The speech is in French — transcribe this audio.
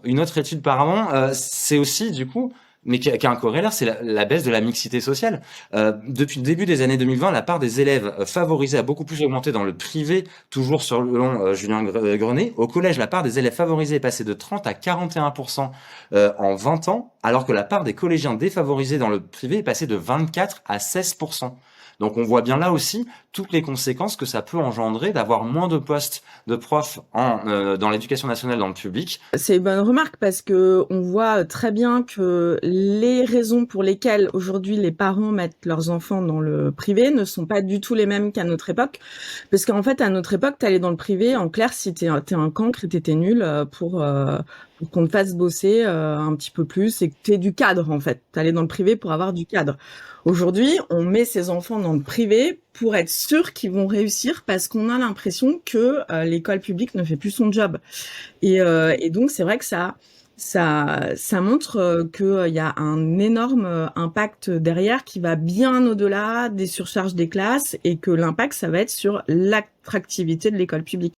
Une autre étude apparemment, c'est aussi du coup, mais qui a un corrélaire, c'est la baisse de la mixité sociale. Depuis le début des années 2020, la part des élèves favorisés a beaucoup plus augmenté dans le privé, toujours selon Julien Grenet. Au collège, la part des élèves favorisés est passée de 30 à 41% en 20 ans, alors que la part des collégiens défavorisés dans le privé est passée de 24 à 16%. Donc on voit bien là aussi toutes les conséquences que ça peut engendrer d'avoir moins de postes de profs dans l'éducation nationale dans le public. C'est une bonne remarque parce que on voit très bien que les raisons pour lesquelles aujourd'hui les parents mettent leurs enfants dans le privé ne sont pas du tout les mêmes qu'à notre époque. Parce qu'en fait, à notre époque, t'allais dans le privé, en clair, si t'es un cancre et t'étais nul pour qu'on te fasse bosser un petit peu plus et que t'aies du cadre, en fait. T'allais dans le privé pour avoir du cadre. Aujourd'hui, on met ses enfants dans le privé pour être sûr qu'ils vont réussir parce qu'on a l'impression que l'école publique ne fait plus son job. Et donc, c'est vrai que ça montre qu'il y a un énorme impact derrière qui va bien au-delà des surcharges des classes et que l'impact, ça va être sur l'attractivité de l'école publique.